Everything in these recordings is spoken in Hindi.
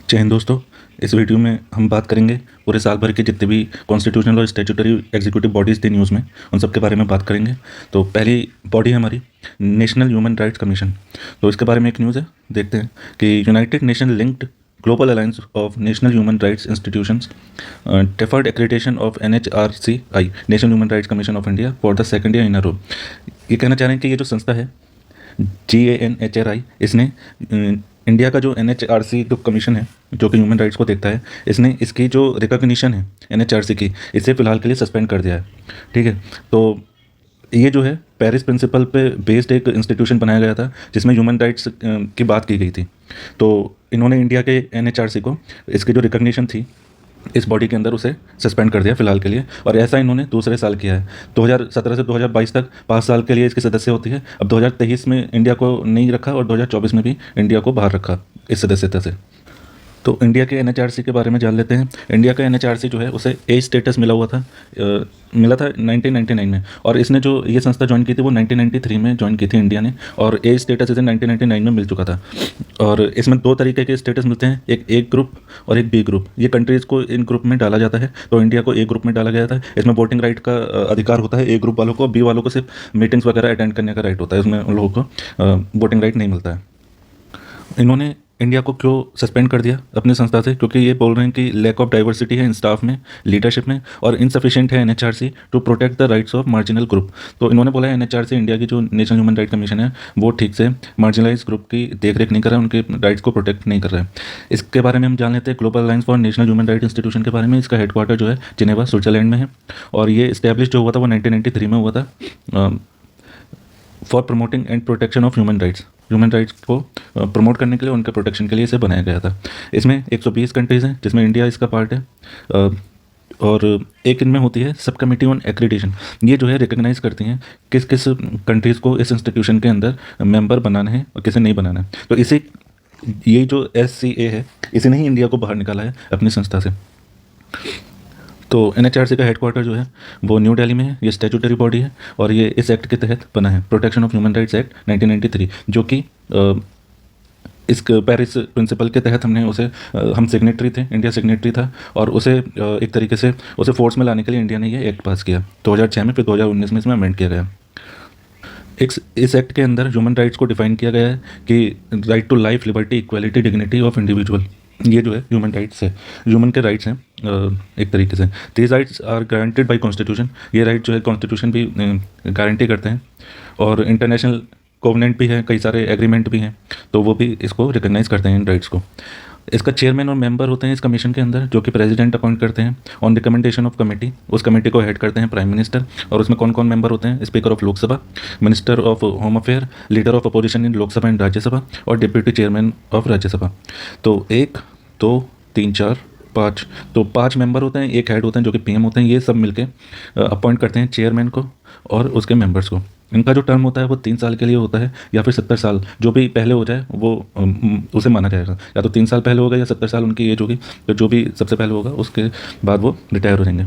जय हिंद दोस्तों। इस वीडियो में हम बात करेंगे पूरे साल भर के जितने भी कॉन्स्टिट्यूशनल और स्टैट्यूटरी एग्जीक्यूटिव बॉडीज़ थी न्यूज़ में, उन सब के बारे में बात करेंगे। तो पहली बॉडी है हमारी नेशनल ह्यूमन राइट्स कमीशन। तो इसके बारे में एक न्यूज़ है, देखते हैं कि United Nation linked Global Alliance of National Human Rights Institutions deferred accreditation of NHRCI National Human Rights Commission of India for the second year in a row. ये कहना चाह रहे हैं कि ये जो संस्था है GANHRI, इसने इंडिया का जो NHRC जो कमीशन है जो कि ह्यूमन राइट्स को देखता है, इसने इसकी जो रिकॉग्निशन है NHRC की, इसे फ़िलहाल के लिए सस्पेंड कर दिया है। ठीक है, तो ये जो है पेरिस प्रिंसिपल पे बेस्ड एक इंस्टीट्यूशन बनाया गया था जिसमें ह्यूमन राइट्स की बात की गई थी। तो इन्होंने इंडिया के NHRC को इसकी जो रिकॉग्निशन थी इस बॉडी के अंदर उसे सस्पेंड कर दिया फ़िलहाल के लिए, और ऐसा इन्होंने दूसरे साल किया है। 2017 से 2022 तक 5 साल के लिए इसकी सदस्य होती है। अब 2023 में इंडिया को नहीं रखा और 2024 में भी इंडिया को बाहर रखा इस सदस्यता से। तो इंडिया के NHRC के बारे में जान लेते हैं। इंडिया का NHRC जो है उसे ए स्टेटस मिला था 1999 में, और इसने जो ये संस्था ज्वाइन की थी वो 1993 में ज्वाइन की थी इंडिया ने, और ए स्टेटस इसे 1999 में मिल चुका था। और इसमें 2 तरीके के स्टेटस मिलते हैं, एक ए ग्रुप और एक बी ग्रुप। ये कंट्रीज़ को इन ग्रुप में डाला जाता है, तो इंडिया को ए ग्रुप में डाला गया था। इसमें वोटिंग राइट का अधिकार होता है ए ग्रुप वालों को, बी वालों को सिर्फ मीटिंग्स वगैरह अटेंड करने का राइट होता है, उसमें उन लोगों को वोटिंग राइट नहीं मिलता है। इन्होंने इंडिया को क्यों सस्पेंड कर दिया अपनी संस्था से? क्योंकि ये बोल रहे हैं कि लैक ऑफ डाइवर्सिटी है इन स्टाफ में, लीडरशिप में, और इनसफिशिएंट है NHRC to protect the rights of marginal group. तो इन्होंने बोला है NHRC इंडिया की जो नेशनल ह्यूमन राइट कमीशन है वो ठीक से मार्जिनलाइज ग्रुप की देखरेख नहीं कर रहा है, उनके राइट्स को प्रोटेक्ट नहीं कर रहा है। इसके बारे में हम जान लेते हैं global alliance for national human right institution के बारे में। इसका हेडक्वार्टर जो है जिनेवा स्विट्जरलैंड में है, और ये इस्टेब्लिश जो हुआ था वो 1993 में हुआ था for promoting and protection of human rights को प्रमोट करने के लिए, उनके प्रोटेक्शन के लिए इसे बनाया गया था। इसमें 120 कंट्रीज़ हैं जिसमें इंडिया इसका पार्ट है, और एक इनमें होती है सब कमेटी ऑन एक्रीडिटेशन। ये जो है रिकग्नाइज़ करती हैं किस किस कंट्रीज़ को इस इंस्टीट्यूशन के अंदर मेंबर बनाना है और किसे नहीं बनाना है। तो इसे ये जो SCA है इसी ने ही इंडिया को बाहर निकाला है अपनी संस्था से। तो NHRC का हेडक्वार्टर जो है वो न्यू दिल्ली में है। ये स्टैट्यूटरी बॉडी है और ये इस एक्ट के तहत बना है, protection of human rights act 1993, जो कि इस पेरिस प्रिंसिपल के तहत हम सिग्नेटरी थे, इंडिया सिग्नेटरी था, और उसे एक तरीके से उसे फोर्स में लाने के लिए इंडिया ने ये एक्ट पास किया 2006 में, फिर 2019 में इसमें अमेंड किया गया। इस एक्ट के अंदर ह्यूमन राइट्स को डिफाइन किया गया है कि right to life, liberty, equality, dignity of individual, ये जो है ह्यूमन राइट्स है, ह्यूमन के राइट्स हैं एक तरीके से। These rights are guaranteed by constitution. ये राइट जो है कॉन्स्टिट्यूशन भी गारंटी करते हैं, और इंटरनेशनल कोवेनेंट भी है, कई सारे एग्रीमेंट भी हैं, तो वो भी इसको रिकग्नाइज़ करते हैं इन राइट्स को। इसका चेयरमैन और मेंबर होते हैं इस कमीशन के अंदर, जो कि प्रेसिडेंट अपॉइंट करते हैं ऑन रिकमेंडेशन ऑफ कमेटी। उस कमेटी को हेड करते हैं प्राइम मिनिस्टर, और उसमें कौन कौन मेंबर होते हैं? Speaker of Lok Sabha, minister of home affair, leader of opposition in Lok Sabha and Rajya Sabha, और डिप्यूटी चेयरमैन ऑफ राज्यसभा। तो 1 2 3 4 5, तो 5 मेंबर होते हैं, एक हेड होते हैं जो कि PM होते हैं। ये सब मिलके अपॉइंट करते हैं चेयरमैन को और उसके मेंबर्स को। इनका जो टर्म होता है वो 3 साल के लिए होता है, या फिर 70 साल, जो भी पहले हो जाए वो उसे माना जाएगा। या तो 3 साल पहले होगा या 70 साल उनकी एज होगी, तो जो भी सबसे पहले होगा उसके बाद वो रिटायर हो जाएंगे।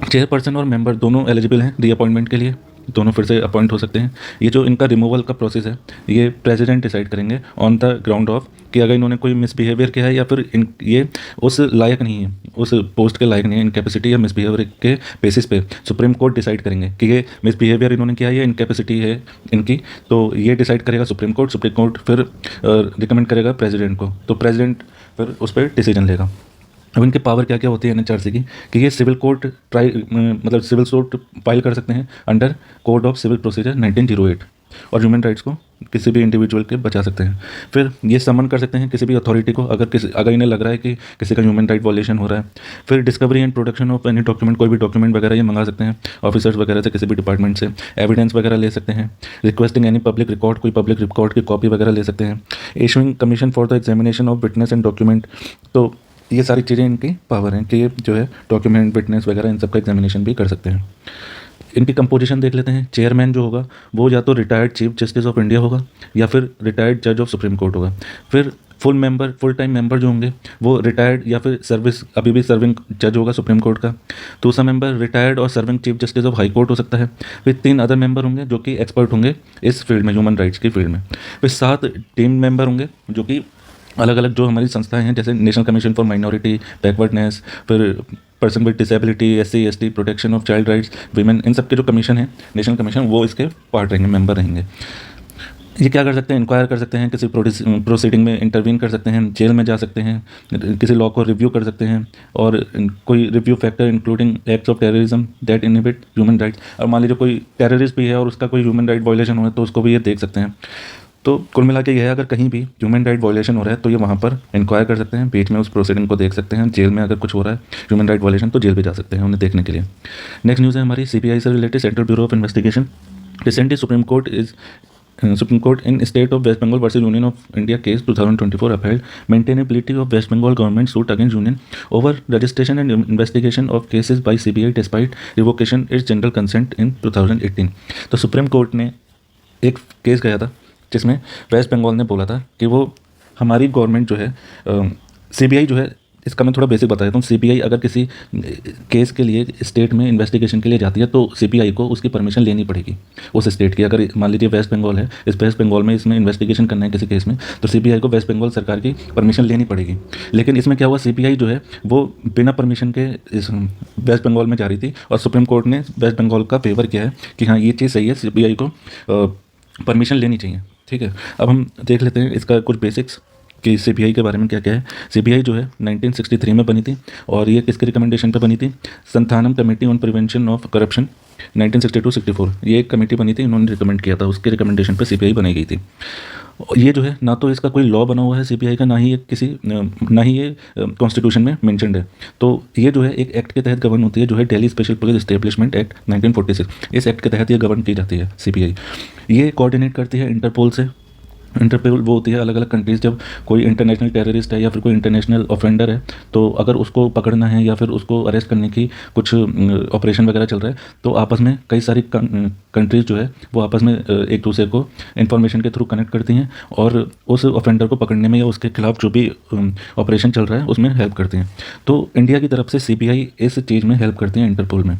चेयरपर्सन और मेंबर दोनों एलिजिबल हैं रीअपॉइंटमेंट के लिए, दोनों फिर से अपॉइंट हो सकते हैं। ये जो इनका रिमूवल का प्रोसेस है ये प्रेसिडेंट डिसाइड करेंगे ऑन द ग्राउंड ऑफ कि अगर इन्होंने कोई मिसबिहेवियर किया है, या फिर ये उस लायक नहीं है, उस पोस्ट के लायक नहीं है, इनकैपेसिटी या मिसबिहेवियर के बेसिस पे सुप्रीम कोर्ट डिसाइड करेंगे कि ये मिसबिहेवियर इन्होंने किया है या इनकैपेसिटी है इनकी। तो ये डिसाइड करेगा सुप्रीम कोर्ट फिर रिकमेंड करेगा प्रेसिडेंट को, तो प्रेसिडेंट फिर उस पर डिसीजन लेगा। अब इनके पावर क्या क्या होती है NHRC की, कि ये civil court civil suit file कर सकते हैं under code of civil procedure 1908, और ह्यूमन राइट्स को किसी भी इंडिविजुअल के बचा सकते हैं। फिर ये समन कर सकते हैं किसी भी अथॉरिटी को अगर इन्हें लग रहा है कि किसी का ह्यूमन राइट वॉलेशन हो रहा है। फिर discovery and production of any document, कोई भी डॉक्यूमेंट वगैरह ये मंगा सकते हैं ऑफिसर्स वगैरह से, किसी भी डिपार्टमेंट से। एविडेंस वगैरह ले सकते हैं, रिक्वेस्टिंग एनी पब्लिक रिकॉर्ड, कोई पब्लिक रिकॉर्ड की कॉपी वगैरह ले सकते हैं। Issuing commission for the examination of witness and document, तो ये सारी चीज़ें इनकी पावर हैं कि ये जो है डॉक्यूमेंट, विटनेस वगैरह इन सब का एग्जामिनेशन भी कर सकते हैं। इनकी कंपोजिशन देख लेते हैं। चेयरमैन जो होगा वो या तो retired chief justice of India होगा, या फिर रिटायर्ड जज ऑफ सुप्रीम कोर्ट होगा। फिर फुल टाइम मेंबर जो होंगे वो रिटायर्ड या फिर अभी भी सर्विंग जज होगा सुप्रीम कोर्ट का। दूसरा मेंबर रिटायर्ड और serving chief justice of high court हो सकता है। फिर 3 अदर मेंबर होंगे जो कि एक्सपर्ट होंगे इस फील्ड में, ह्यूमन राइट्स की फील्ड में। फिर 7 टीम मेंबर होंगे जो कि अलग अलग जो हमारी संस्थाएं हैं, जैसे national commission for minority backwardness, फिर person with disability, SC ST, protection of child rights, women, इन सब के जो कमीशन है, नेशनल कमीशन, वो इसके पार्ट रहेंगे, मेंबर रहेंगे। ये क्या कर सकते हैं, इंक्वायर कर सकते हैं, किसी प्रोसीडिंग में इंटरवीन कर सकते हैं, जेल में जा सकते हैं, किसी लॉ को रिव्यू कर सकते हैं, और कोई review factor including acts of terrorism that inhibit human rights. और मान लीजिए कोई टेररिस्ट भी है और उसका कोई ह्यूमन राइट वायलेशन हो है तो उसको भी ये देख सकते हैं। तो कुल मिला के यह है, अगर कहीं भी ह्यूमन राइट वायलेशन हो रहा है तो ये वहाँ पर इंक्वायर कर सकते हैं, बीच में उस प्रोसीडिंग को देख सकते हैं। जेल में अगर कुछ हो रहा है ह्यूमन राइट वायलेशन तो जेल भी जा सकते हैं उन्हें देखने के लिए। नेक्स्ट न्यूज़ है हमारी CBI से related, central bureau of investigation. Recently Supreme Court in State of West Bengal versus Union of India case 2024 upheld maintainability of West Bengal government suit against Union over registration and investigation of cases by CBI despite revocation its general consent in 2018। तो सुप्रीम कोर्ट ने एक केस गया था जिसमें वेस्ट बंगाल ने बोला था कि वो हमारी गवर्नमेंट जो है, CBI जो है, इसका मैं थोड़ा बेसिक बता देता हूँ। CBI अगर किसी केस के लिए स्टेट में इन्वेस्टिगेशन के लिए जाती है तो CBI को उसकी परमिशन लेनी पड़ेगी उस स्टेट की। अगर मान लीजिए वेस्ट बंगाल है, इस वेस्ट बंगाल में इसमें इन्वेस्टिगेशन करना है किसी केस में, तो CBI को वेस्ट बंगाल सरकार की परमिशन लेनी पड़ेगी। लेकिन इसमें क्या हुआ, CBI जो है वो बिना परमिशन के इस वेस्ट बंगाल में जा रही थी और सुप्रीम कोर्ट ने वेस्ट बंगाल का फेवर किया है कि हाँ ये चीज़ सही है, CBI को परमिशन लेनी चाहिए। ठीक है, अब हम देख लेते हैं इसका कुछ बेसिक्स कि CBI के बारे में क्या क्या है। CBI जो है 1963 में बनी थी और ये किसके रिकमेंडेशन पे बनी थी, Santhanam committee on prevention of corruption 1962-64, ये एक कमेटी बनी थी, इन्होंने रिकमेंड किया था, उसके रिकमेंडेशन पे CBI बनाई गई थी। और ये जो है ना तो इसका कोई लॉ बना हुआ है CBI का, ना ही ये कॉन्स्टिट्यूशन में मेंशनड है। तो ये जो है एक एक्ट के तहत गवर्न होती है, जो है Delhi special police establishment act 1946। इस एक्ट के तहत ये गवर्न की जाती है CBI। ये कोऑर्डिनेट करती है इंटरपोल से। इंटरपोल वो होती है अलग अलग कंट्रीज़, जब कोई इंटरनेशनल टेररिस्ट है या फिर कोई इंटरनेशनल ऑफेंडर है तो अगर उसको पकड़ना है या फिर उसको अरेस्ट करने की कुछ ऑपरेशन वगैरह चल रहा है तो आपस में कई सारी कंट्रीज़ जो है वो आपस में एक दूसरे को इन्फॉर्मेशन के थ्रू कनेक्ट करती हैं और उस ऑफेंडर को पकड़ने में या उसके खिलाफ जो भी ऑपरेशन चल रहा है उसमें हेल्प करती हैं। तो इंडिया की तरफ से CBI इस चीज़ में हेल्प करती हैं इंटरपोल में।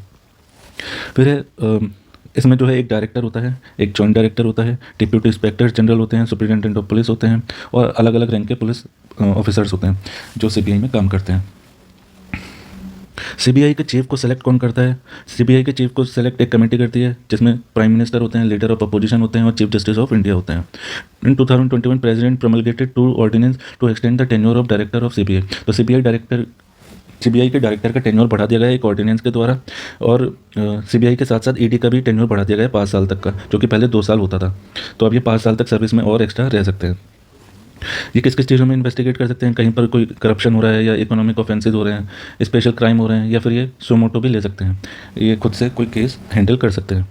फिर इसमें जो है एक डायरेक्टर होता है, एक जॉइंट डायरेक्टर होता है, डिप्यूटी इंस्पेक्टर जनरल होते हैं, सुपरिटेंडेंट ऑफ पुलिस होते हैं और अलग अलग रैंक के पुलिस ऑफिसर्स होते हैं जो CBI में काम करते हैं। CBI के चीफ को सेलेक्ट कौन करता है, CBI के चीफ को सेलेक्ट एक कमेटी करती है जिसमें प्राइम मिनिस्टर होते हैं, लीडर ऑफ अपोजिशन होते हैं और चीफ जस्टिस ऑफ इंडिया होते हैं। In 2021 president promulgated 2 ordinance to extend the tenure of director of CBI। तो CBI के डायरेक्टर का टेन्योर बढ़ा दिया गया है एक ऑर्डिनेंस के द्वारा, और CBI के साथ साथ ED का भी टेन्योर बढ़ा दिया गया है 5 साल तक का, जो कि पहले 2 साल होता था। तो अब ये 5 साल तक सर्विस में और एक्स्ट्रा रह सकते हैं। ये किस किस चीज़ों में इन्वेस्टिगेट कर सकते हैं, कहीं पर कोई करप्शन हो रहा है या इकोनॉमिक ऑफेंसेस हो रहे हैं, स्पेशल क्राइम हो रहे हैं, या फिर ये सुमोटो भी ले सकते हैं, ये खुद से कोई केस हैंडल कर सकते हैं।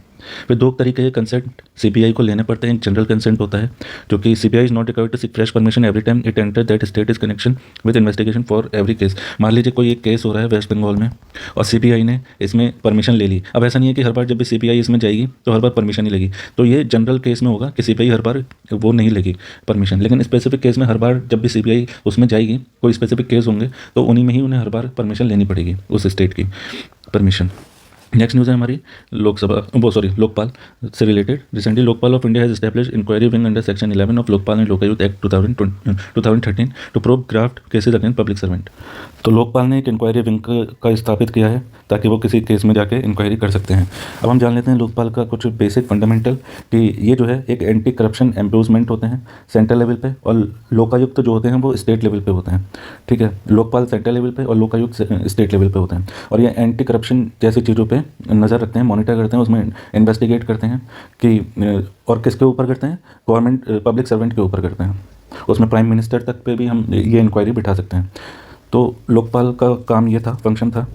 फिर 2 तरीके के कंसेंट CBI को लेने पड़ते हैं। एक जनरल कंसेंट होता है जो कि CBI is not required to seek fresh permission every time it enter that state is connection with investigation for every case. मान लीजिए कोई एक केस हो रहा है वेस्ट बंगाल में और CBI ने इसमें परमिशन ले ली। अब ऐसा नहीं है कि हर बार जब भी CBI इसमें जाएगी तो हर बार परमिशन ही लेगी, तो ये जनरल केस में होगा कि CBI हर बार वो नहीं लेगी परमिशन, लेकिन स्पेसिफिक केस में हर बार जब भी CBI उसमें जाएगी, कोई स्पेसिफिक केस होंगे तो उन्हीं में ही उन्हें हर बार परमिशन लेनी पड़ेगी उस स्टेट की परमिशन। नेक्स्ट न्यूज़ है हमारी लोकपाल से related. Recently Lokpal of India has established inquiry wing under section 11 of Lokpal and Lokayukta act 2013 to probe graft cases against public servant. तो लोकपाल ने एक इंक्वायरी विंग का स्थापित किया है ताकि वो किसी केस में जाके इंक्वायरी कर सकते हैं। अब हम जान लेते हैं लोकपाल का कुछ बेसिक फंडामेंटल, कि ये जो है एक एंटी करप्शन एम्ब्यूजमेंट होते हैं सेंट्रल लेवल पे, और लोकायुक्त जो होते हैं वो स्टेट लेवल पे होते हैं। ठीक है, लोकपाल सेंट्रल लेवल पे और लोकायुक्त स्टेट लेवल पे होते हैं, और ये एंटी करप्शन जैसी चीज़ों पे नज़र रखते हैं, मॉनिटर करते हैं, उसमें इन्वेस्टिगेट करते हैं कि और किसके ऊपर करते हैं, गवर्नमेंट पब्लिक सर्वेंट के ऊपर करते हैं। उसमें प्राइम मिनिस्टर तक पे भी हम ये इंक्वायरी बिठा सकते हैं। तो लोकपाल का काम ये था, फंक्शन था।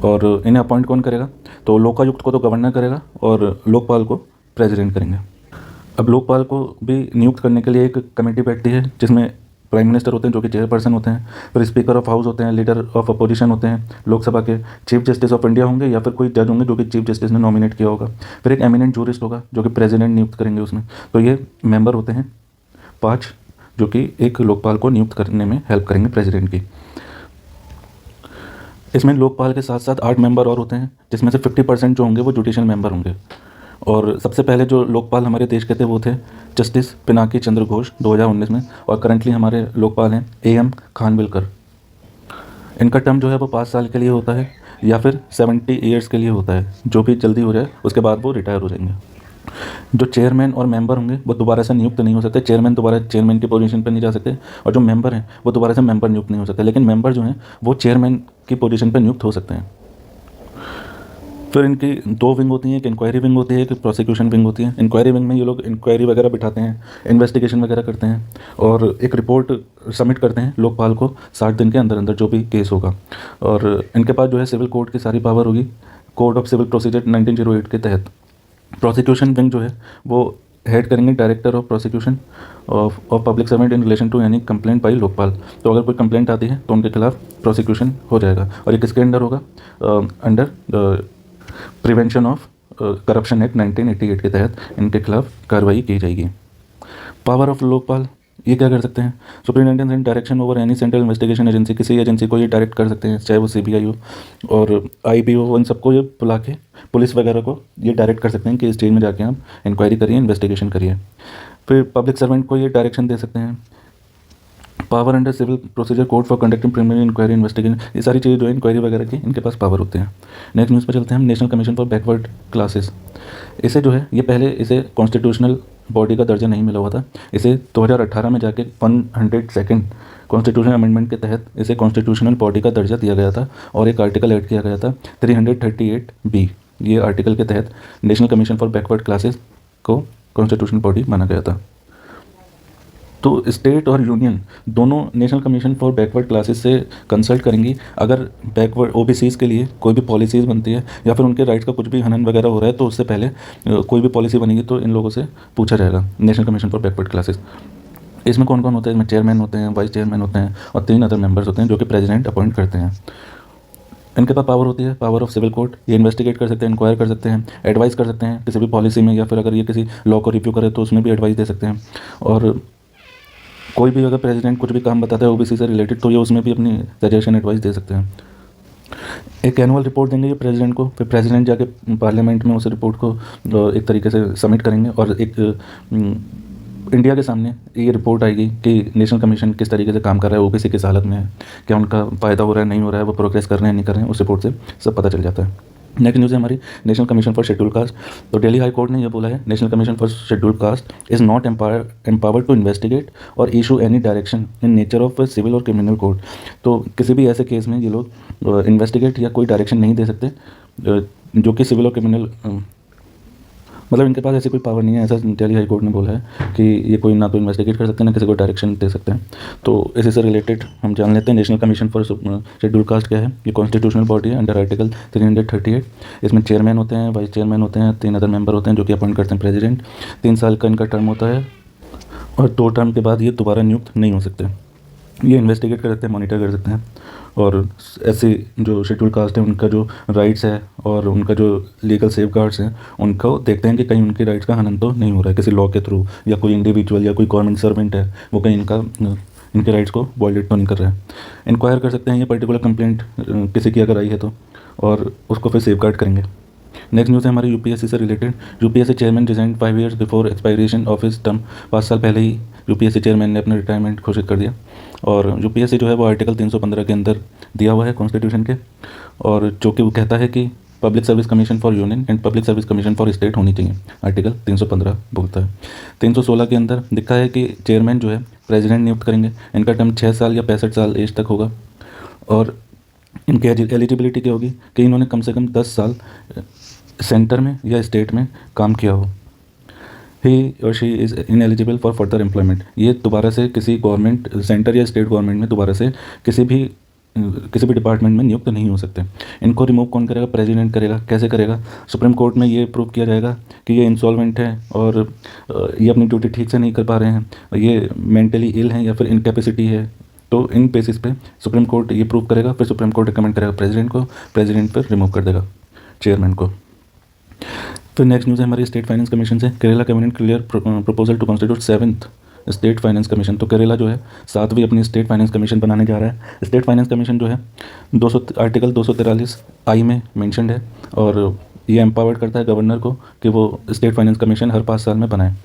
और इन्हें अपॉइंट कौन करेगा, तो लोकायुक्त को तो गवर्नर करेगा और लोकपाल को प्रेसिडेंट करेंगे। अब लोकपाल को भी नियुक्त करने के लिए एक कमेटी बैठती है जिसमें प्राइम मिनिस्टर होते हैं जो कि चेयरपर्सन होते हैं, फिर स्पीकर ऑफ हाउस होते हैं, लीडर ऑफ अपोजिशन होते हैं लोकसभा के, चीफ जस्टिस ऑफ इंडिया होंगे या फिर कोई जज होंगे जो कि चीफ जस्टिस ने नॉमिनेट किया होगा, फिर एक एमिनेंट जूरिस्ट होगा जो कि प्रेसिडेंट नियुक्त करेंगे उसमें। तो ये मेंबर होते हैं 5 जो कि एक लोकपाल को नियुक्त करने में हेल्प करेंगे प्रेसिडेंट की। इसमें लोकपाल के साथ साथ 8 मेंबर और होते हैं जिसमें से 50% जो होंगे वो जुडिशियल मेंबर होंगे। और सबसे पहले जो लोकपाल हमारे देश के थे वो थे जस्टिस पिनाकी चंद्र घोष 2019 में, और करंटली हमारे लोकपाल हैं AM खानविलकर। इनका टर्म जो है वो 5 साल के लिए होता है या फिर 70 ईयर्स के लिए होता है, जो भी जल्दी हो जाए उसके बाद वो रिटायर हो जाएंगे। जो चेयरमैन और मेंबर होंगे वो दोबारा से नियुक्त नहीं हो सकते। चेयरमैन दोबारा चेयरमैन की पोजीशन पर नहीं जा सकते, और जो मेंबर हैं वो दोबारा से मेंबर नियुक्त नहीं हो सकते, लेकिन मेंबर जो हैं वो चेयरमैन की पोजीशन पर नियुक्त हो सकते हैं। फिर इनकी 2 विंग होती हैं, एक इंक्वायरी विंग होती है, एक प्रोसिक्यूशन विंग होती है। इंक्वायरी विंग में ये लोग इंक्वायरी वगैरह बिठाते हैं, इन्वेस्टिगेशन वगैरह करते हैं और एक रिपोर्ट सबमिट करते हैं लोकपाल को 60 दिन के अंदर अंदर जो भी केस होगा। और इनके पास जो है सिविल कोड की सारी पावर होगी, कोड ऑफ सिविल प्रोसीजर 1908 के तहत। प्रोसिक्यूशन विंग जो है वो हेड करेंगे director of prosecution of public servant in relation to any complaint by Lokpal. तो अगर कोई कंप्लेंट आती है तो उनके खिलाफ प्रोसिक्यूशन हो जाएगा, और ये किसके अंडर होगा? Under prevention of corruption act 1988 के तहत इनके खिलाफ कार्रवाई की जाएगी। पावर ऑफ लोकपाल, ये क्या कर सकते हैं? Superintendent and direction over any central investigation agency, किसी एजेंसी को ये डायरेक्ट कर सकते हैं, चाहे वो CBI हो और IB हो, इन सबको ये बुला के पुलिस वगैरह को ये डायरेक्ट कर सकते हैं कि इस स्टेज में जाके आप इंक्वायरी करिए, इन्वेस्टिगेशन करिए। फिर पब्लिक सर्वेंट को ये डायरेक्शन दे सकते हैं। Power under civil procedure code for conducting preliminary inquiry investigation, ये सारी चीज़ें जो है इंक्वायरी वगैरह की इनके पास पावर होते हैं। नेक्स्ट न्यूज़ पर चलते हैं हम। National commission for backward classes, इसे जो है ये पहले इसे कॉन्स्टिट्यूशनल बॉडी का दर्जा नहीं मिला हुआ था। इसे 2018 में जाके 102nd कॉन्स्टिट्यूशन अमेंडमेंट के तहत इसे कॉन्स्टिट्यूशनल बॉडी का दर्जा दिया गया था, और एक आर्टिकल ऐड किया गया था 338B। ये आर्टिकल के तहत national commission for backward classes को कॉन्स्टिट्यूशनल बॉडी माना गया था। तो स्टेट और यूनियन दोनों national commission for backward classes से कंसल्ट करेंगी अगर बैकवर्ड OBCs के लिए कोई भी पॉलिसीज़ बनती है या फिर उनके राइट्स का कुछ भी हनन वगैरह हो रहा है, तो उससे पहले कोई भी पॉलिसी बनेगी तो इन लोगों से पूछा जाएगा। National commission for backward classes, इसमें कौन कौन होते हैं? इसमें चेयरमैन होते हैं, वाइस चेयरमैन होते हैं और 3 अदर मेंबर्स होते हैं जो कि प्रेसिडेंट अपॉइंट करते हैं। इनके पास पावर होती है पावर ऑफ सिविल कोर्ट, ये इन्वेस्टिगेट कर सकते हैं, इंक्वायर कर सकते हैं, एडवाइस कर सकते हैं किसी भी पॉलिसी में, या फिर अगर ये किसी लॉ को रिव्यू करे तो उसमें भी एडवाइस दे सकते हैं। और कोई भी अगर प्रेसिडेंट कुछ भी काम बताता है OBC से रिलेटेड तो ये उसमें भी अपनी सजेशन एडवाइस दे सकते हैं। एक एनुअल रिपोर्ट देंगे ये प्रेसिडेंट को, फिर प्रेसिडेंट जाके पार्लियामेंट में उस रिपोर्ट को एक तरीके से सबमिट करेंगे, और एक इंडिया के सामने ये रिपोर्ट आएगी कि नेशनल कमीशन किस तरीके से काम कर रहा है, OBC किस हालत में है, क्या उनका फ़ायदा हो रहा है नहीं हो रहा है, वो प्रोग्रेस कर रहे हैं नहीं कर रहे हैं, उस रिपोर्ट से सब पता चल जाता है। नेक्स्ट न्यूज़ है हमारी National commission for Scheduled Caste. तो दिल्ली हाई कोर्ट ने यह बोला है National commission for Scheduled Caste is not empowered to investigate और issue any direction in nature of civil और क्रिमिनल कोर्ट। तो किसी भी ऐसे केस में ये लोग इन्वेस्टिगेट या कोई डायरेक्शन नहीं दे सकते जो कि सिविल और क्रिमिनल, मतलब इनके पास ऐसी कोई पावर नहीं है, ऐसा दिल्ली हाई कोर्ट ने बोला है कि ये कोई ना तो इन्वेस्टिगेट कर सकते हैं ना किसी को डायरेक्शन दे सकते हैं। तो इसी से रिलेटेड हम जान लेते हैं national commission for Scheduled cast क्या है। ये कॉन्स्टिट्यूशनल बॉडी है अंडर आर्टिकल 338। इसमें चेयरमैन होते हैं, वाइस चेयरमैन होते हैं, 3 अदर मेंबर होते हैं जो कि अपॉइंट करते हैं प्रेसिडेंट। 3 साल का इनका टर्म होता है और 2 टर्म के बाद ये दोबारा नियुक्त नहीं हो सकते। ये इन्वेस्टिगेट कर सकते हैं, मॉनिटर कर सकते हैं, और ऐसे जो शेड्यूल कास्ट है उनका जो राइट्स है और उनका जो लीगल सेफ गार्ड्स हैं उनको देखते हैं कि कहीं उनके राइट्स का हनन तो नहीं हो रहा है किसी लॉ के थ्रू, या कोई इंडिविजुअल या कोई गवर्नमेंट सर्वेंट है वो कहीं इनके राइट्स को वायलेट तो नहीं कर रहा है। इंक्वायर कर सकते हैं ये पर्टिकुलर कंप्लेंट किसी की अगर आई है तो, और उसको फिर सेफ गार्ड करेंगे। नेक्स्ट न्यूज़ है हमारी UPSC से related. UPSC chairman resign 5 years before expiration of his term. 5 साल पहले ही UPSC चेयरमैन ने अपना रिटायरमेंट घोषित कर दिया, और UPSC जो है वो आर्टिकल 315 के अंदर दिया हुआ है कॉन्स्टिट्यूशन के, और जो कि वो कहता है कि public service commission for union and public service commission for state होनी चाहिए, आर्टिकल 315 बोलता है। 316 के अंदर दिखता है कि चेयरमैन जो है प्रेसिडेंट नियुक्त करेंगे, इनका टर्म 6 साल या 65 साल एज तक होगा, और इनकी एलिजिबिलिटी क्या होगी कि इन्होंने कम से कम 10 साल सेंटर में या स्टेट में काम किया हो। ही और she is ineligible for further employment. ये दोबारा से किसी गवर्नमेंट सेंटर या स्टेट गवर्नमेंट में दोबारा से किसी भी डिपार्टमेंट में नियुक्त नहीं हो सकते। इनको रिमूव कौन करेगा? प्रेसिडेंट करेगा। कैसे करेगा? सुप्रीम कोर्ट में ये प्रूव किया जाएगा कि ये इंसॉल्वेंट है और ये अपनी ड्यूटी ठीक से नहीं कर पा रहे हैं, ये मेंटली इल हैं या फिर इनकैपेसिटी है। तो इन बेसिस पे सुप्रीम कोर्ट ये प्रूव करेगा, फिर सुप्रीम कोर्ट रिकमेंड करेगा प्रेसिडेंट को, प्रेसिडेंट फिर रिमूव कर देगा चेयरमैन को। फिर नेक्स्ट न्यूज़ है हमारी स्टेट फाइनेंस कमीशन से। Kerala cabinet clear proposal to constitute 7th state finance commission. तो केरला जो है 7वीं अपनी स्टेट फाइनेंस कमीशन बनाने जा रहा है। स्टेट फाइनेंस कमीशन जो है आर्टिकल 243 I में मेंशनड है, और ये एम्पावर्ड करता है गवर्नर को कि वो स्टेट फाइनेंस कमीशन हर 5 साल में बनाए।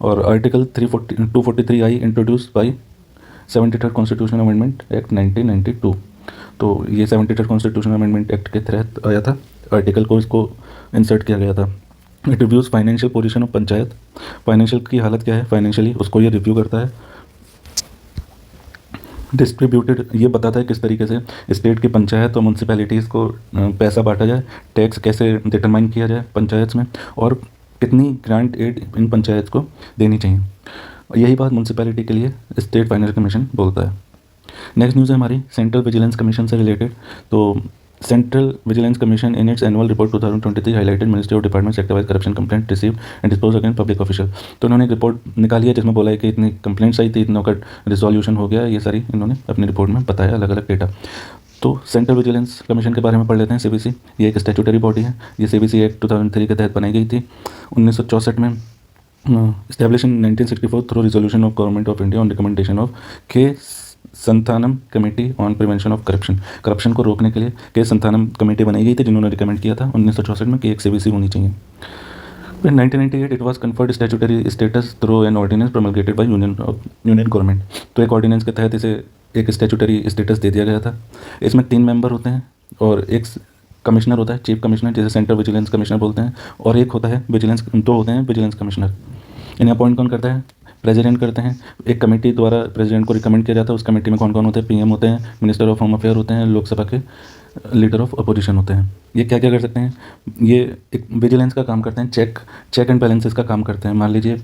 और article 243 I introduce by 73rd constitutional amendment act 1992। तो ये 73rd कॉन्स्टिट्यूशनल अमेंडमेंट एक्ट के तहत आया था, आर्टिकल को इसको इंसर्ट किया गया था। It reviews financial position of panchayat, financial की हालत क्या है फाइनेंशियली, उसको ये रिव्यू करता है। डिस्ट्रीब्यूटेड, ये बताता है किस तरीके से स्टेट की पंचायत और म्यूनसिपैलिटीज़ को पैसा बांटा जाए, टैक्स कैसे डिटरमाइन किया जाए पंचायत में, और कितनी ग्रांट एड इन पंचायत को देनी चाहिए। यही बात म्यूनसिपैलिटी के लिए स्टेट फाइनेंस कमीशन बोलता है। नेक्स्ट न्यूज़ है हमारी सेंट्रल विजिलेंस कमीशन से रिलेटेड। तो central vigilance commission in its annual report 2023 highlighted ministry of department sector wise corruption complaint receive and dispose against public official. तो उन्होंने एक रिपोर्ट निकाली है जिसमें बोला है कि इतनी कंप्लेंट्स आई थी, इतनों का रिजोल्यूशन हो गया, ये सारी इन्होंने अपनी रिपोर्ट में बताया अलग अलग डेटा। तो सेंट्रल विजिलेंस कमीशन के बारे में पढ़ लेते हैं। सीवीसी ये एक स्टैट्यूटरी बॉडी है। ये सीवीसी एक्ट 2003 के तहत बनाई गई थी 1964 में, established in 1964 through resolution of Government of India on recommendation of K. Santhanam committee on prevention of corruption. Corruption को रोकने के लिए के संथानम कमेटी बनाई गई थी जिन्होंने रिकमेंड किया था 1964 में कि एक सीवीसी होनी चाहिए। In 1998 it was conferred statutory status through an ordinance promulgated by union government. तो एक ऑर्डिनेंस के तहत इसे एक स्टैट्यूटरी स्टेटस दे दिया गया था। इसमें 3 मेंबर होते हैं और एक कमिश्नर होता है, चीफ कमिश्नर, जिसे सेंट्रल विजिलेंस कमिश्नर बोलते हैं, और एक होता है विजिलेंस, 2 होते हैं विजिलेंस कमिश्नर। इन्हें अपॉइंट कौन करता है? प्रेसिडेंट करते हैं। एक कमेटी द्वारा प्रेसिडेंट को रिकमेंड किया जाता है। उस कमेटी में कौन कौन होते हैं? पीएम होते हैं, मिनिस्टर ऑफ होम अफेयर होते हैं, लोकसभा के लीडर ऑफ अपोजिशन होते हैं। ये क्या क्या कर सकते हैं? ये एक विजिलेंस का काम करते हैं, चेक एंड बैलेंसेस का काम करते हैं। मान लीजिए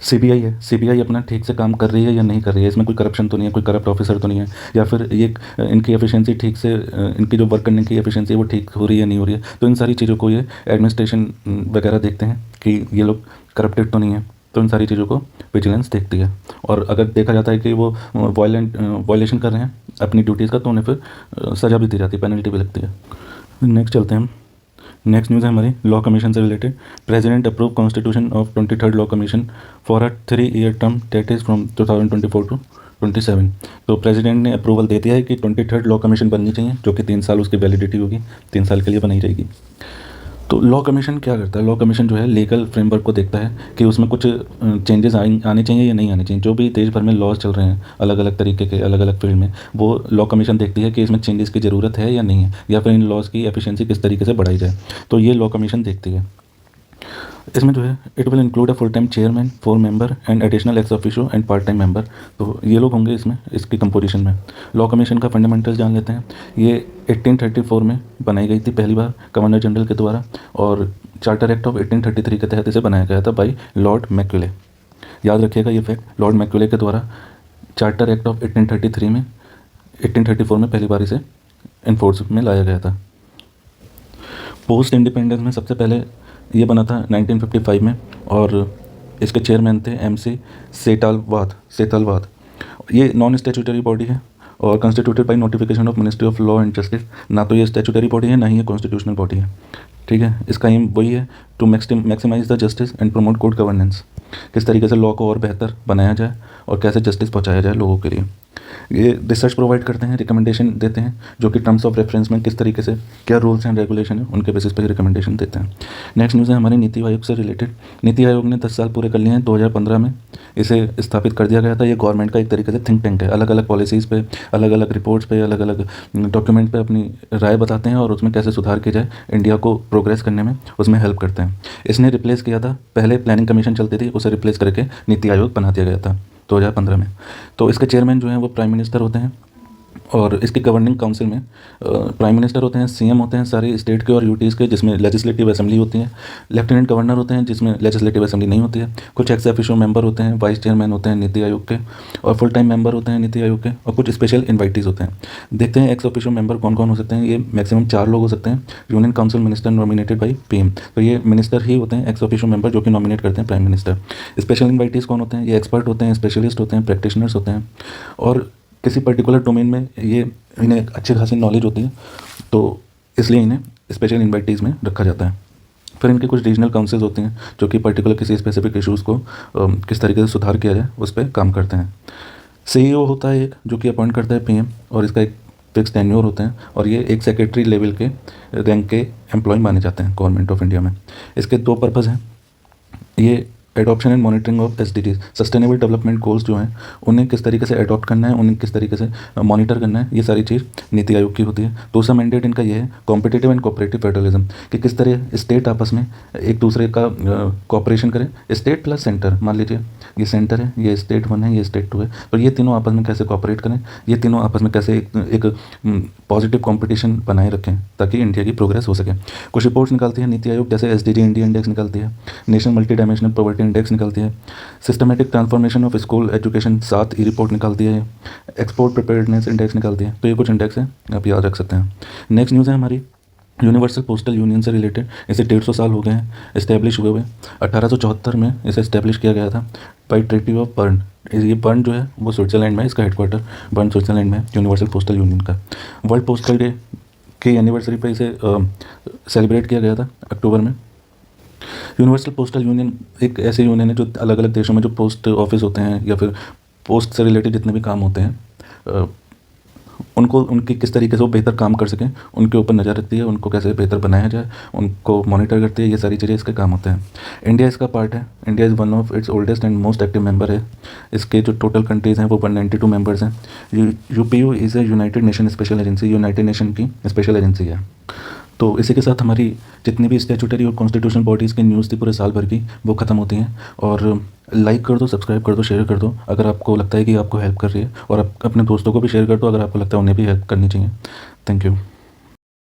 सीबीआई है, सीबीआई अपना ठीक से काम कर रही है या नहीं कर रही है, इसमें कोई करप्शन तो नहीं है, कोई करप्ट ऑफिसर तो नहीं है, या फिर ये इनकी एफिशिएंसी ठीक से, इनकी जो वर्क करने की एफिशिएंसी है वो ठीक हो रही है नहीं हो रही है। तो इन सारी चीज़ों को ये एडमिनिस्ट्रेशन वगैरह देखते हैं कि ये लोग करप्टेड तो नहीं है। तो इन सारी चीज़ों को विजिलेंस देखती है। और अगर देखा जाता है कि वो वायलेशन कर रहे हैं अपनी ड्यूटीज़ का, तो उन्हें फिर सज़ा भी दी जाती है, पेनल्टी भी लगती है। नेक्स्ट चलते हैं हम। नेक्स्ट न्यूज़ है हमारी लॉ कमीशन से related. President approve constitution of 23rd law commission for a 3-year term that is from 2024 to 27। तो प्रेसिडेंट ने अप्रूवल दे दिया है कि 23rd लॉ कमीशन बननी चाहिए, जो कि 3 साल उसकी वैलिडिटी होगी, 3 साल के लिए बनाई जाएगी। तो लॉ कमीशन क्या करता है? लॉ कमीशन जो है लीगल फ्रेमवर्क को देखता है कि उसमें कुछ चेंजेस आने चाहिए या नहीं आने चाहिए। जो भी देश भर में लॉज चल रहे हैं अलग अलग तरीके के, अलग अलग फील्ड में, वो लॉ कमीशन देखती है कि इसमें चेंजेस की ज़रूरत है या नहीं है, या फिर इन लॉज की एफिशिएंसी किस तरीके से बढ़ाई जाए। तो ये लॉ कमीशन देखती है। इसमें जो है it will include a full time chairman, 4 member and additional ex officio and part time member. तो ये लोग होंगे इसमें, इसकी कंपोजिशन में। लॉ कमीशन का फंडामेंटल्स जान लेते हैं। ये 1834 में बनाई गई थी पहली बार गवर्नर जनरल के द्वारा, और चार्टर एक्ट ऑफ 1833 के तहत इसे बनाया गया था बाई लॉर्ड मैक्यूले। याद रखिएगा ये फैक्ट, लॉर्ड मैक्यूले के द्वारा चार्टर एक्ट ऑफ 1834 में पहली बार इसे इन्फोर्स में लाया गया था। पोस्ट इंडिपेंडेंस में सबसे पहले ये बना था 1955 में, और इसके चेयरमैन थे MC सेतालवाद। ये नॉन स्टैट्यूटरी बॉडी है और constituted by notification of ministry of law and justice. ना तो ये स्टैट्यूटरी बॉडी है, ना ही ये कॉन्स्टिट्यूशनल बॉडी है। ठीक है, इसका एम वही है, to maximise the justice and promote good governance. किस तरीके से लॉ को और बेहतर बनाया जाए और कैसे जस्टिस पहुंचाया जाए लोगों के लिए। ये रिसर्च प्रोवाइड करते हैं, रिकमेंडेशन देते हैं, जो कि टर्म्स ऑफ रेफरेंस में किस तरीके से क्या रूल्स एंड रेगुलेशन है उनके बेसिस पर रिकमेंडेशन देते हैं। नेक्स्ट न्यूज़ है हमारी नीति आयोग से रिलेटेड। नीति आयोग ने 10 साल पूरे कर लिए हैं। 2015 में इसे स्थापित कर दिया गया था। ये गवर्नमेंट का एक तरीके से थिंक टैंक है। अलग अलग पॉलिसीज़ पे, अलग अलग रिपोर्ट्स पे, अलग अलग डॉक्यूमेंट पे अपनी राय बताते हैं और उसमें कैसे सुधार किया जाए, इंडिया को प्रोग्रेस करने में उसमें हेल्प करते हैं। इसने रिप्लेस किया था, पहले प्लानिंग कमीशन चलती थी, उसे रिप्लेस करके नीति आयोग बना दिया गया था 2015 में। तो इसके चेयरमैन जो हैं वो प्राइम मिनिस्टर होते हैं, और इसकी गवर्निंग काउंसिल में प्राइम मिनिस्टर होते हैं, CM होते हैं सारे स्टेट के और यूटीज़ के, जिसमें लेजिस्लेटिव असेंबली होती है, लेफ्टिनेंट गवर्नर होते हैं जिसमें लेजिस्लेटिव असेंबली नहीं होती है, कुछ एक्स ऑफिशियो मेंबर होते हैं, वाइस चेयरमैन होते हैं नीति आयोग के, और फुल टाइम मेंबर होते हैं नीति आयोग के, और कुछ स्पेशल इन्वाइटीज़ होते हैं। देखते हैं एक्स ऑफिशियो मेंबर कौन कौन हो सकते हैं। ये मैक्सिमम 4 लोग हो सकते हैं। Union council minister nominated by PM। तो ये मिनिस्टर ही होते हैं एक्स ऑफिशियो मेंबर, जो कि नॉमिनेट करते हैं प्राइम मिनिस्टर। स्पेशल इन्वाइटीज़ कौन होते हैं? ये एक्सपर्ट होते हैं, स्पेशलिस्ट होते हैं, प्रैक्टिशनर्स होते हैं, और किसी पर्टिकुलर डोमेन में ये इन्हें अच्छी खासी नॉलेज होती है, तो इसलिए इन्हें स्पेशल इन्वाइटीज़ में रखा जाता है। फिर इनके कुछ रीजनल काउंसिल्स होते हैं जो कि पर्टिकुलर किसी स्पेसिफिक इश्यूज़ को किस तरीके से सुधार किया जाए उस पर काम करते हैं। CEO होता है एक, जो कि अपॉइंट करता है PM, और इसका एक फिक्स टेन्योर होते हैं और ये एक सेक्रेटरी लेवल के रैंक के एम्प्लॉय माने जाते हैं गवर्नमेंट ऑफ इंडिया में। इसके 2 पर्पज़ हैं। ये adoption and monitoring of SDGs, sustainable development goals जो हैं उन्हें किस तरीके से अडॉप्ट करना है, उन्हें किस तरीके से मॉनिटर करना है, ये सारी चीज़ नीति आयोग की होती है। दूसरा मैंडेट इनका ये है कॉम्पिटिटिव एंड कोऑपरेटिव फेडरलिज्म, कि किस तरह स्टेट आपस में एक दूसरे का कोऑपरेशन करें। स्टेट प्लस सेंटर, मान लीजिए ये सेंटर है, ये स्टेट 1 है, ये स्टेट 2 है, तो ये तीनों आपस में कैसे कोऑपरेट करें, ये तीनों आपस में कैसे एक पॉजिटिव कंपटीशन बनाए रखें ताकि इंडिया की प्रोग्रेस हो सके। कुछ रिपोर्ट्स निकालती है नीति आयोग, जैसे एसडीजी इंडिया इंडेक्स निकालती है, national multi dimensional poverty index निकालती है, systematic transformation of school education 7 E report निकालती है, एक्सपोर्ट प्रिपेयर्डनेस इंडेक्स निकालती है। तो ये कुछ इंडेक्स हैं, आप याद रख सकते हैं। नेक्स्ट न्यूज़ है हमारी यूनिवर्सल पोस्टल यूनियन से रिलेटेड। इसे 150 साल हो गए हैं इस्टेब्लिश हुए हुए। 1874 में इसे इस्टेब्लिश किया गया था बाई ट्रीटी ऑफ बर्न। ये बर्न जो है वो स्विट्ज़रलैंड में, इसका हेडक्वार्टर बर्न स्विट्ज़रलैंड में है, यूनिवर्सल पोस्टल यूनियन का। वर्ल्ड पोस्टल डे के एनिवर्सरी पर इसे सेलिब्रेट किया गया था अक्टूबर में। यूनिवर्सल पोस्टल यूनियन एक ऐसे यूनियन है जो अलग अलग देशों में जो पोस्ट ऑफिस होते हैं या फिर पोस्ट से रिलेटेड जितने भी काम होते हैं उनको उनकी किस तरीके से वो बेहतर काम कर सकें उनके ऊपर नज़र रखती है, उनको कैसे बेहतर बनाया जाए उनको मॉनिटर करती है। ये सारी चीज़ें इसके काम होते हैं। इंडिया इसका पार्ट है। India is one of its oldest and most active member है। इसके जो टोटल कंट्रीज़ हैं वो 192 मेंबर्स हैं। UPU is a United nation special agency, United nation की स्पेशल एजेंसी है। तो इसी के साथ हमारी जितनी भी स्टैट्यूटरी और कॉन्स्टिट्यूशनल बॉडीज़ की न्यूज़ थी पूरे साल भर की वो ख़त्म होती हैं। और लाइक कर दो, सब्सक्राइब कर दो, शेयर कर दो अगर आपको लगता है कि आपको हेल्प कर रही है, और आप अपने दोस्तों को भी शेयर कर दो अगर आपको लगता है उन्हें भी हेल्प करनी चाहिए। Thank you.